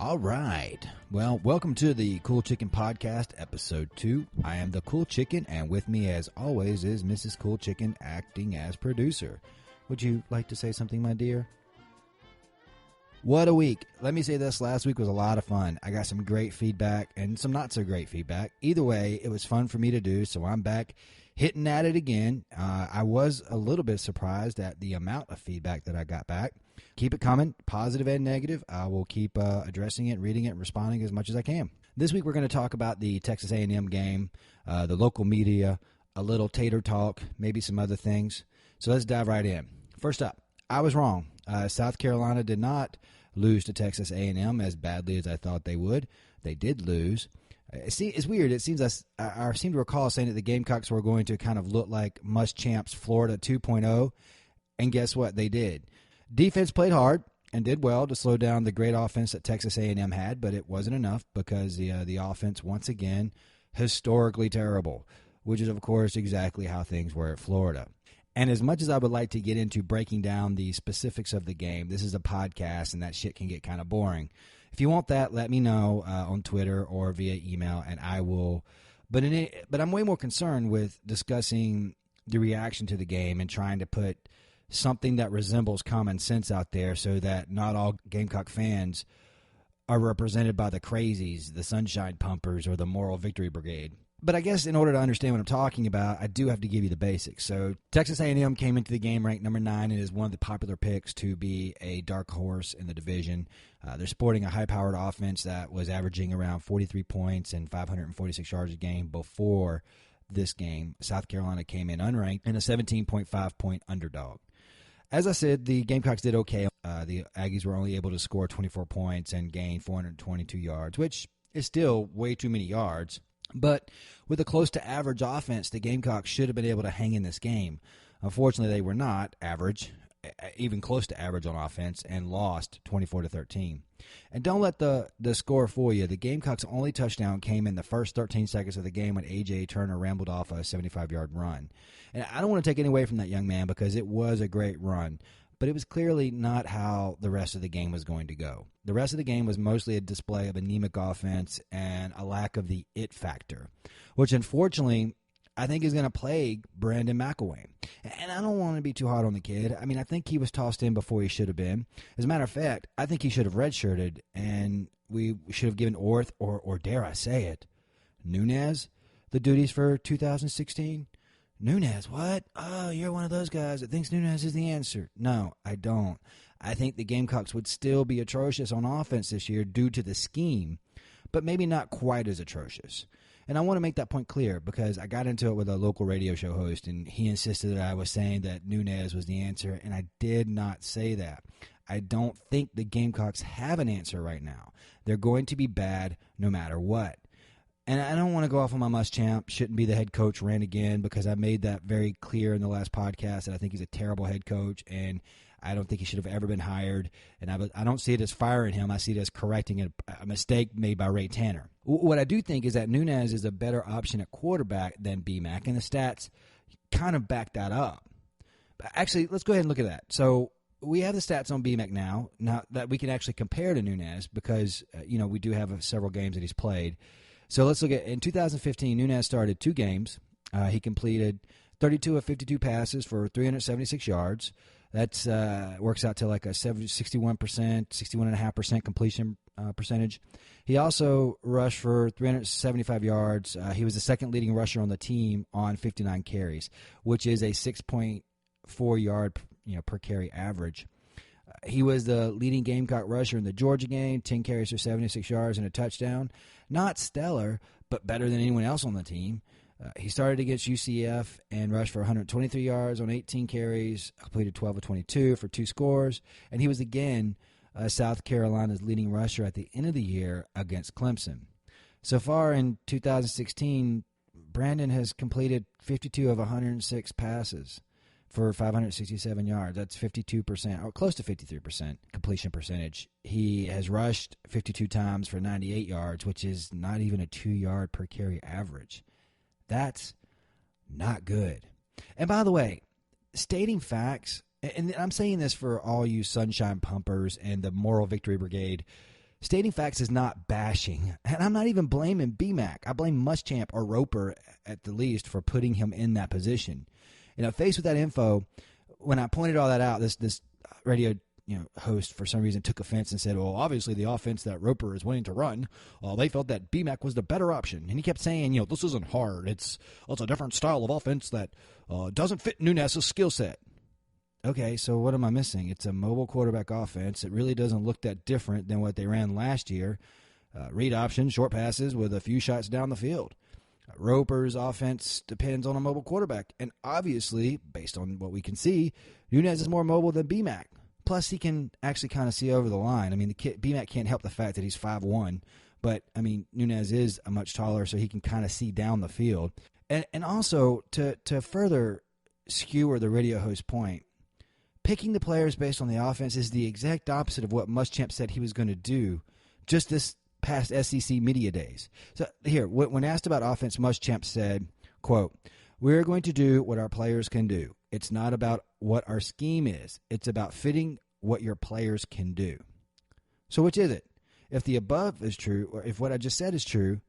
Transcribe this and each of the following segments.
All right. Well, welcome to the Cool Chicken Podcast, Episode 2. I am the Cool Chicken, and with me, as always, is Mrs. Cool Chicken acting as producer. Would you like to say something, my dear? What a week. Let me say this, last week was a lot of fun. I got some great feedback and some not so great feedback. Either way, it was fun for me to do, so I'm back hitting at it again. I was a little bit surprised at the amount of feedback that I got back. Keep it coming, positive and negative. I will keep addressing it, reading it, and responding as much as I can. This week we're going to talk about the Texas A&M game, the local media, a little tater talk, maybe some other things. So let's dive right in. First up, I was wrong. South Carolina did not lose to Texas A&M as badly as I thought they would. They did lose. It's weird. It seems I seem to recall saying that the Gamecocks were going to kind of look like Muschamp's Florida 2.0, and guess what? They did. Defense played hard and did well to slow down the great offense that Texas A&M had, but it wasn't enough because the offense, once again, historically terrible, which is, of course, exactly how things were at Florida. And as much as I would like to get into breaking down the specifics of the game, this is a podcast, and that shit can get kind of boring. If you want that, let me know on Twitter or via email, and I will. But I'm way more concerned with discussing the reaction to the game and trying to put something that resembles common sense out there so that not all Gamecock fans are represented by the crazies, the sunshine pumpers, or the moral victory brigade. But I guess in order to understand what I'm talking about, I do have to give you the basics. So Texas A&M came into the game ranked number 9 and is one of the popular picks to be a dark horse in the division. They're sporting a high-powered offense that was averaging around 43 points and 546 yards a game before this game. South Carolina came in unranked and a 17.5-point underdog. As I said, the Gamecocks did okay. The Aggies were only able to score 24 points and gain 422 yards, which is still way too many yards. But with a close-to-average offense, the Gamecocks should have been able to hang in this game. Unfortunately, they were not average, even close to average on offense, and lost 24-13. And don't let the score fool you. The Gamecocks' only touchdown came in the first 13 seconds of the game when A.J. Turner rambled off a 75-yard run. And I don't want to take any away from that young man because it was a great run, but it was clearly not how the rest of the game was going to go. The rest of the game was mostly a display of anemic offense and a lack of the it factor, which unfortunately I think is going to plague Brandon McElwain. And I don't want to be too hard on the kid. I mean, I think he was tossed in before he should have been. As a matter of fact, I think he should have redshirted, and we should have given Orth, or dare I say it, Nunez, the duties for 2016. Nunez, what? Oh, you're one of those guys that thinks Nunez is the answer. No, I don't. I think the Gamecocks would still be atrocious on offense this year due to the scheme, but maybe not quite as atrocious. And I want to make that point clear because I got into it with a local radio show host, and he insisted that I was saying that Nunez was the answer, and I did not say that. I don't think the Gamecocks have an answer right now. They're going to be bad no matter what. And I don't want to go off on my Muschamp, shouldn't be the head coach rant again, because I made that very clear in the last podcast that I think he's a terrible head coach, and I don't think he should have ever been hired. And I don't see it as firing him. I see it as correcting a mistake made by Ray Tanner. What I do think is that Nunez is a better option at quarterback than BMAC, and the stats kind of back that up. But actually, let's go ahead and look at that. So we have the stats on BMAC now that we can actually compare to Nunez because, we do have several games that he's played. So let's look at, in 2015, Nunez started 2 games. He completed 32 of 52 passes for 376 yards. That's works out to like a 61%, 61.5% completion percentage. He also rushed for 375 yards. He was the second leading rusher on the team on 59 carries, which is a 6.4 yard per carry average. He was the leading Gamecock rusher in the Georgia game, 10 carries for 76 yards and a touchdown. Not stellar, but better than anyone else on the team. He started against UCF and rushed for 123 yards on 18 carries, completed 12 of 22 for 2 scores, and he was again South Carolina's leading rusher at the end of the year against Clemson. So far in 2016, Brandon has completed 52 of 106 passes for 567 yards. That's 52%, or close to 53% completion percentage. He has rushed 52 times for 98 yards, which is not even a 2-yard per carry average. That's not good. And by the way, stating facts, and I'm saying this for all you sunshine pumpers and the moral victory brigade, Stating facts is not bashing, and I'm not even blaming BMAC. I blame Muschamp or Roper at the least for putting him in that position. Faced with that info, when I pointed all that out, this radio host for some reason took offense and said, well, obviously the offense that Roper is wanting to run, they felt that BMAC was the better option. And he kept saying, this isn't hard. It's a different style of offense that doesn't fit Nunez's skill set. Okay, so what am I missing? It's a mobile quarterback offense. It really doesn't look that different than what they ran last year. Read options, short passes with a few shots down the field. Roper's offense depends on a mobile quarterback. And obviously, based on what we can see, Nunez is more mobile than BMAC. Plus, he can actually kind of see over the line. I mean, BMAC can't help the fact that he's 5'1", but, Nunez is a much taller, so he can kind of see down the field. And also, to further skewer the radio host point, picking the players based on the offense is the exact opposite of what Muschamp said he was going to do just this past SEC media days. So here, when asked about offense, Muschamp said, quote, "We're going to do what our players can do. It's not about what our scheme is. It's about fitting what your players can do." So which is it? If the above is true, or if what I just said is true,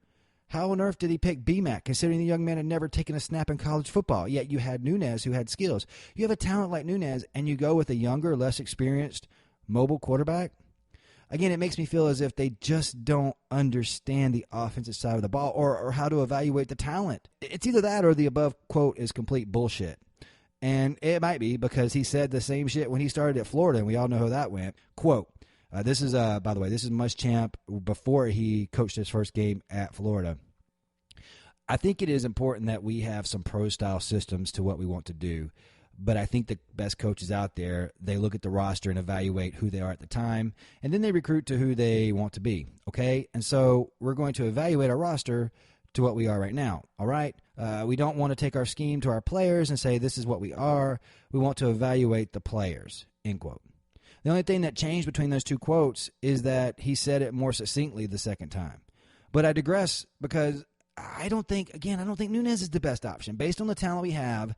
how on earth did he pick BMAC, considering the young man had never taken a snap in college football? Yet you had Nunez, who had skills. You have a talent like Nunez, and you go with a younger, less experienced mobile quarterback? Again, it makes me feel as if they just don't understand the offensive side of the ball or how to evaluate the talent. It's either that or the above quote is complete bullshit. And it might be because he said the same shit when he started at Florida, and we all know how that went. Quote, this is, by the way, this is Muschamp before he coached his first game at Florida. "I think it is important that we have some pro-style systems to what we want to do, but I think the best coaches out there, they look at the roster and evaluate who they are at the time, and then they recruit to who they want to be, okay? And so we're going to evaluate our roster to what we are right now, all right? We don't want to take our scheme to our players and say this is what we are. We want to evaluate the players," end quote. The only thing that changed between those two quotes is that he said it more succinctly the second time. But I digress because I don't think Nunez is the best option. Based on the talent we have,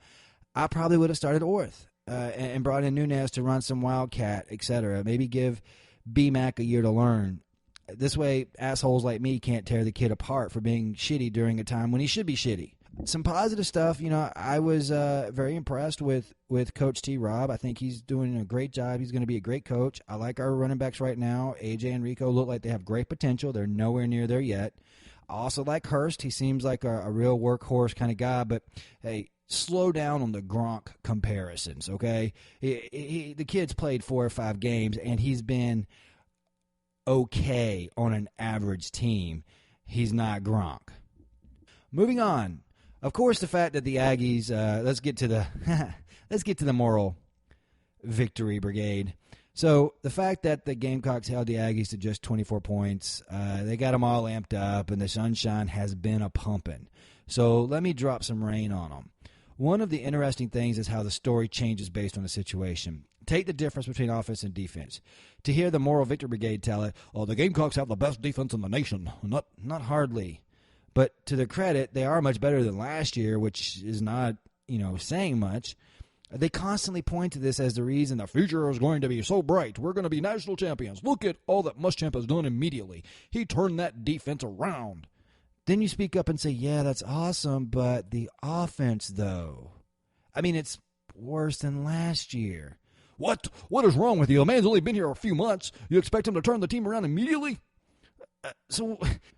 I probably would have started Orth and brought in Nunez to run some Wildcat, etc. Maybe give BMAC a year to learn. This way, assholes like me can't tear the kid apart for being shitty during a time when he should be shitty. Some positive stuff, I was very impressed with Coach T. Rob. I think he's doing a great job. He's going to be a great coach. I like our running backs right now. AJ and Rico look like they have great potential. They're nowhere near there yet. I also like Hurst. He seems like a real workhorse kind of guy, but hey, slow down on the Gronk comparisons, okay? The kid's played 4 or 5 games, and he's been okay on an average team. He's not Gronk. Moving on. Of course, the fact that the Aggies, let's get to the moral victory brigade. So the fact that the Gamecocks held the Aggies to just 24 points, they got them all amped up, and the sunshine has been a-pumping. So let me drop some rain on them. One of the interesting things is how the story changes based on the situation. Take the difference between offense and defense. To hear the moral victory brigade tell it, the Gamecocks have the best defense in the nation. Not hardly. But to their credit, they are much better than last year, which is not, saying much. They constantly point to this as the reason the future is going to be so bright. We're going to be national champions. Look at all that Muschamp has done immediately. He turned that defense around. Then you speak up and say, yeah, that's awesome, but the offense, though. It's worse than last year. What? What is wrong with you? The man's only been here a few months. You expect him to turn the team around immediately?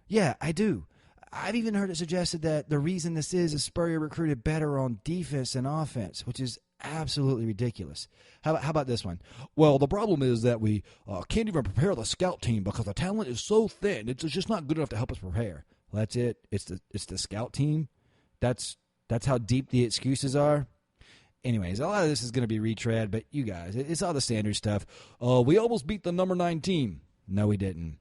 Yeah, I do. I've even heard it suggested that the reason this is Spurrier recruited better on defense than offense, which is absolutely ridiculous. How about this one? Well, the problem is that we can't even prepare the scout team because the talent is so thin. It's just not good enough to help us prepare. Well, that's it. It's the scout team. That's how deep the excuses are. Anyways, a lot of this is going to be retread, but you guys, it's all the standard stuff. We almost beat the number 9 team. No, we didn't.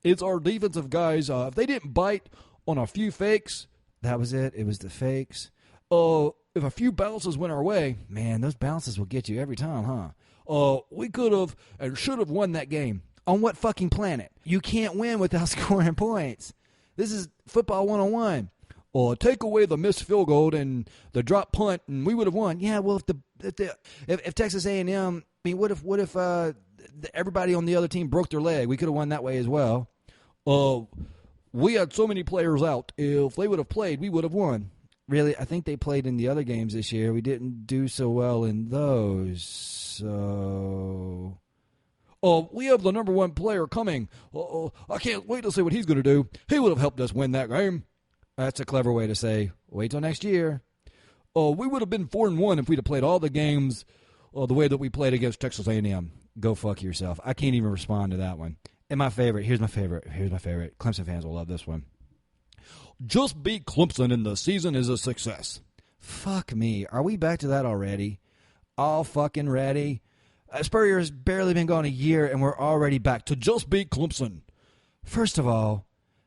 It's our defensive guys. If they didn't bite on a few fakes, that was it. It was the fakes. If a few bounces went our way, man, those bounces will get you every time, huh? We could have and should have won that game. On what fucking planet? You can't win without scoring points. This is football 101. Take away the missed field goal and the drop punt, and we would have won. Yeah, well, if Texas A&M, what if everybody on the other team broke their leg. We could have won that way as well. We had so many players out. If they would have played, we would have won. Really, I think they played in the other games this year. We didn't do so well in those. So, we have the number one player coming. I can't wait to see what he's going to do. He would have helped us win that game. That's a clever way to say, wait till next year. We would have been 4-1 if we'd have played all the games the way that we played against Texas A&M. Go fuck yourself. I can't even respond to that one. And here's my favorite. Clemson fans will love this one. Just beat Clemson and the season is a success. Fuck me. Are we back to that already? All fucking ready? Spurrier has barely been gone a year and we're already back to just beat Clemson. First of all,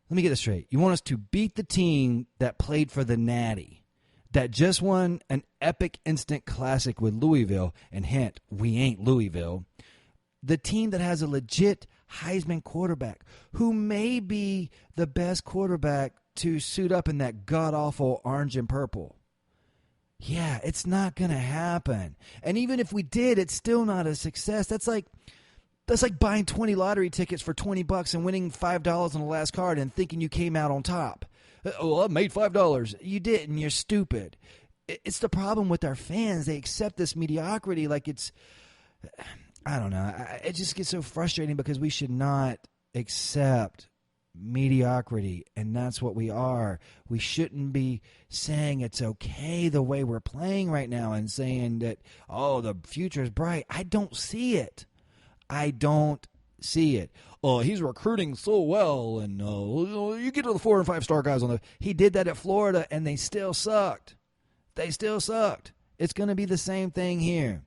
let me get this straight. You want us to beat the team that played for the Natty, that just won an epic instant classic with Louisville, and hint, we ain't Louisville. The team that has a legit Heisman quarterback who may be the best quarterback to suit up in that god-awful orange and purple. Yeah, it's not going to happen. And even if we did, it's still not a success. That's like buying 20 lottery tickets for $20 and winning $5 on the last card and thinking you came out on top. I made $5. You didn't. You're stupid. It's the problem with our fans. They accept this mediocrity like it's... I don't know. It just gets so frustrating because we should not accept mediocrity, and that's what we are. We shouldn't be saying it's okay the way we're playing right now and saying that, the future is bright. I don't see it. He's recruiting so well, and you get to the 4 and 5 star guys he did that at Florida, and they still sucked. It's going to be the same thing here.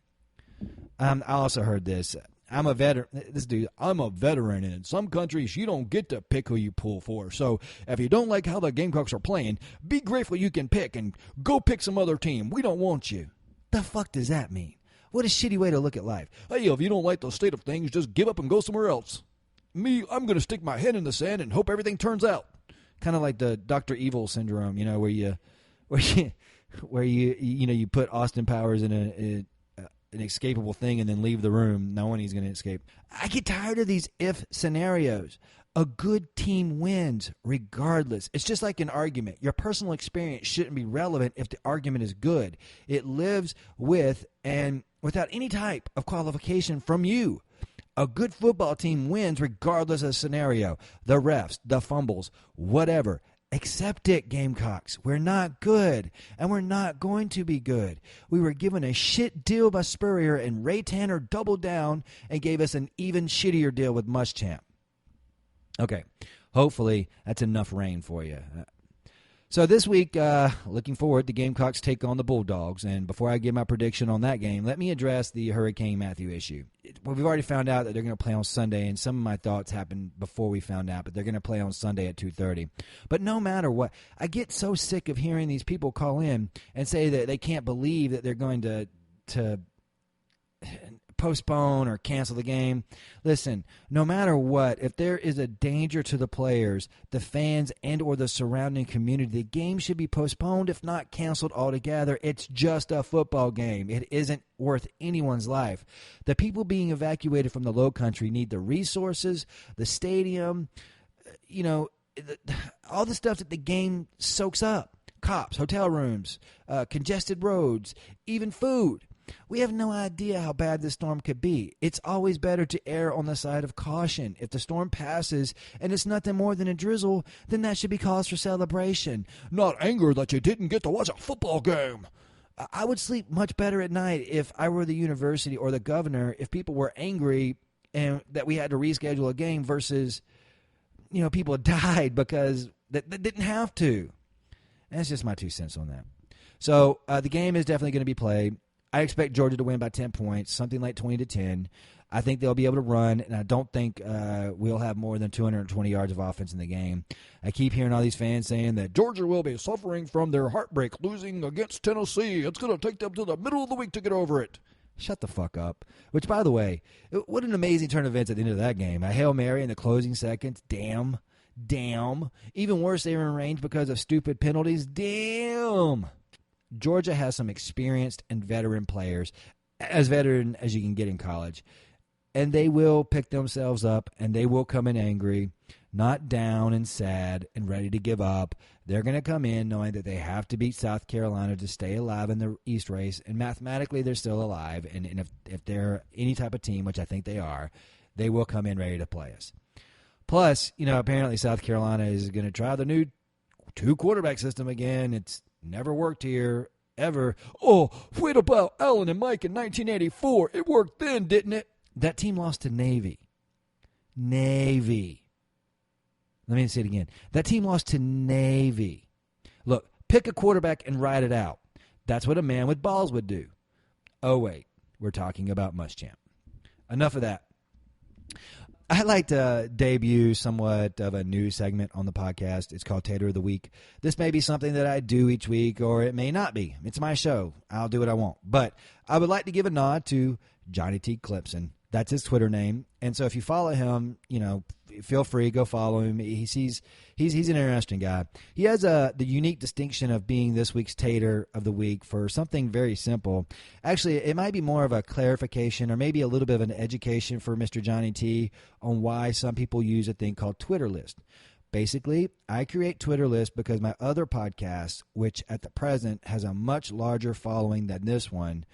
I also heard this. I'm a veteran, and in some countries you don't get to pick who you pull for. So if you don't like how the Gamecocks are playing, be grateful you can pick and go pick some other team. We don't want you. The fuck does that mean? What a shitty way to look at life. Hey, if you don't like the state of things, just give up and go somewhere else. Me, I'm going to stick my head in the sand and hope everything turns out. Kind of like the Dr. Evil syndrome, where you put Austin Powers in an escapable thing and then leave the room knowing he's going to escape. I get tired of these if scenarios. A good team wins regardless. It's just like an argument. Your personal experience shouldn't be relevant if the argument is good. It lives with and without any type of qualification from you. A good football team wins regardless of the scenario. The refs, the fumbles, whatever. Accept it, Gamecocks. We're not good, and we're not going to be good. We were given a shit deal by Spurrier, and Ray Tanner doubled down and gave us an even shittier deal with Muschamp. Okay, hopefully that's enough rain for you. So this week, looking forward, the Gamecocks take on the Bulldogs. And before I give my prediction on that game, let me address the Hurricane Matthew issue. Well, we've already found out that they're going to play on Sunday, and some of my thoughts happened before we found out, but they're going to play on Sunday at 2:30. But no matter what, I get so sick of hearing these people call in and say that they can't believe that they're going to postpone or cancel the game. Listen, no matter what, if there is a danger to the players, the fans, and or the surrounding community, the game should be postponed, if not canceled altogether. It's just a football game. It isn't worth anyone's life. The people being evacuated from the Low Country need the resources, the stadium, all the stuff that the game soaks up. Cops, hotel rooms, congested roads, even food. We have no idea how bad this storm could be. It's always better to err on the side of caution. If the storm passes and it's nothing more than a drizzle, then that should be cause for celebration, not anger that you didn't get to watch a football game. I would sleep much better at night if I were the university or the governor, if people were angry and that we had to reschedule a game versus, people died because they didn't have to. And that's just my 2 cents on that. So the game is definitely going to be played. I expect Georgia to win by 10 points, something like 20-10. I think they'll be able to run, and I don't think we'll have more than 220 yards of offense in the game. I keep hearing all these fans saying that Georgia will be suffering from their heartbreak losing against Tennessee. It's going to take them to the middle of the week to get over it. Shut the fuck up. Which, by the way, what an amazing turn of events at the end of that game. A Hail Mary in the closing seconds. Damn. Even worse, they were in range because of stupid penalties. Damn. Georgia has some experienced and veteran players, as veteran as you can get in college. and they will pick themselves up, and they will come in angry, not down and sad and ready to give up. They're going to come in knowing that they have to beat South Carolina to stay alive in the East race, and mathematically they're still alive. And if they're any type of team, which I think they are, they will come in ready to play us. Plus, apparently South Carolina is going to try the new 2-quarterback system again. It's never worked here, ever. Oh, what about Allen and Mike in 1984? It worked then, didn't it? That team lost to Navy. Navy. Let me say it again. That team lost to Navy. Look, pick a quarterback and ride it out. That's what a man with balls would do. Oh, wait. We're talking about Muschamp. Enough of that. I'd like to debut somewhat of a new segment on the podcast. It's called Tater of the Week. This may be something that I do each week, or it may not be. It's my show. I'll do what I want. But I would like to give a nod to Johnny T. Clemson. That's his Twitter name. And so if you follow him, feel free, go follow him. He's an interesting guy. He has the unique distinction of being this week's Tater of the Week for something very simple. Actually, it might be more of a clarification or maybe a little bit of an education for Mr. Johnny T on why some people use a thing called Twitter list. Basically, I create Twitter lists because my other podcast, which at the present has a much larger following than this one,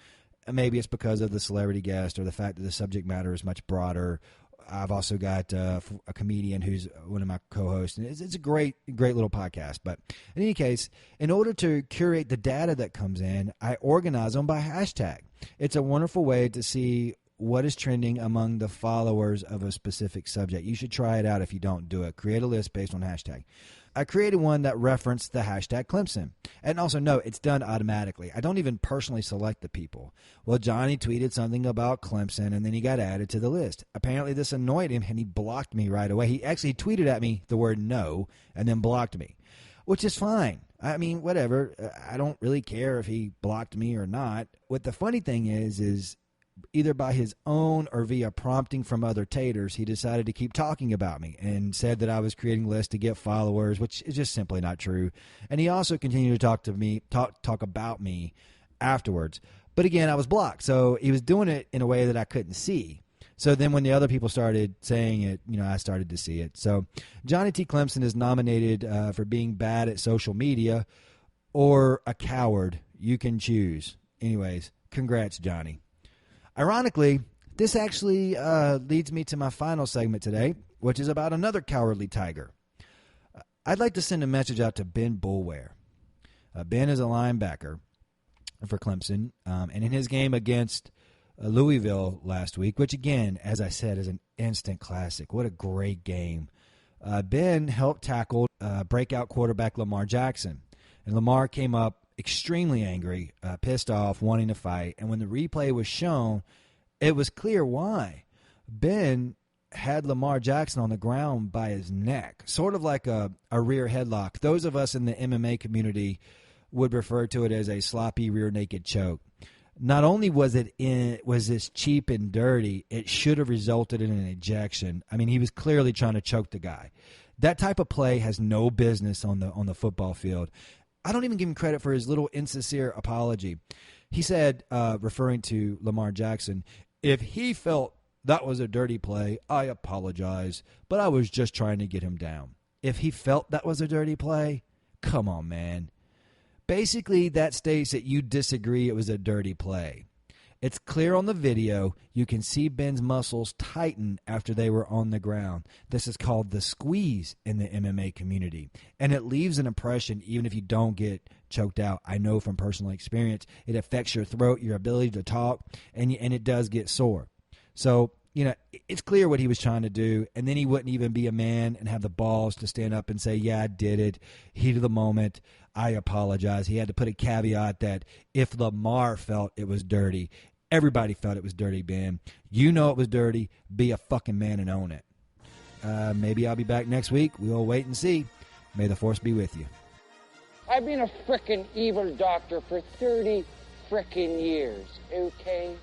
maybe it's because of the celebrity guest or the fact that the subject matter is much broader. I've also got a comedian who's one of my co-hosts, and it's a great little podcast. But in any case, in order to curate the data that comes in, I organize them by hashtag. It's a wonderful way to see what is trending among the followers of a specific subject. You should try it out if you don't do it. Create a list based on hashtag. I created one that referenced the hashtag Clemson. And also, no, it's done automatically. I don't even personally select the people. Well, Johnny tweeted something about Clemson, and then he got added to the list. Apparently, this annoyed him, and he blocked me right away. He actually tweeted at me the word no, and then blocked me, which is fine. I mean, whatever. I don't really care if he blocked me or not. What the funny thing is either by his own or via prompting from other taters, he decided to keep talking about me and said that I was creating lists to get followers, which is just simply not true. And he also continued to talk about me afterwards. But again, I was blocked, so he was doing it in a way that I couldn't see. So then when the other people started saying it, I started to see it. So Johnny T. Clemson is nominated for being bad at social media or a coward. You can choose. Anyways, congrats, Johnny. Ironically, this actually leads me to my final segment today, which is about another cowardly tiger. I'd like to send a message out to Ben Boulware. Ben is a linebacker for Clemson, and in his game against Louisville last week, which again, as I said, is an instant classic. What a great game. Ben helped tackle breakout quarterback Lamar Jackson, and Lamar came up extremely angry, pissed off, wanting to fight. And when the replay was shown, it was clear why. Ben had Lamar Jackson on the ground by his neck, sort of like a rear headlock. Those of us in the MMA community would refer to it as a sloppy rear naked choke. Not only was this cheap and dirty, it should have resulted in an ejection. I mean, he was clearly trying to choke the guy. That type of play has no business on the football field. I don't even give him credit for his little insincere apology. He said, referring to Lamar Jackson, if he felt that was a dirty play, I apologize, but I was just trying to get him down. If he felt that was a dirty play, come on, man. Basically, that states that you disagree it was a dirty play. It's clear on the video. You can see Ben's muscles tighten after they were on the ground. This is called the squeeze in the MMA community. And it leaves an impression even if you don't get choked out. I know from personal experience, it affects your throat, your ability to talk, and it does get sore. So, it's clear what he was trying to do, and then he wouldn't even be a man and have the balls to stand up and say, yeah, I did it. Heat of the moment, I apologize. He had to put a caveat that if Lamar felt it was dirty, everybody felt it was dirty, Ben. You know it was dirty. Be a fucking man and own it. Maybe I'll be back next week. We'll wait and see. May the force be with you. I've been a frickin' evil doctor for 30 frickin' years, okay?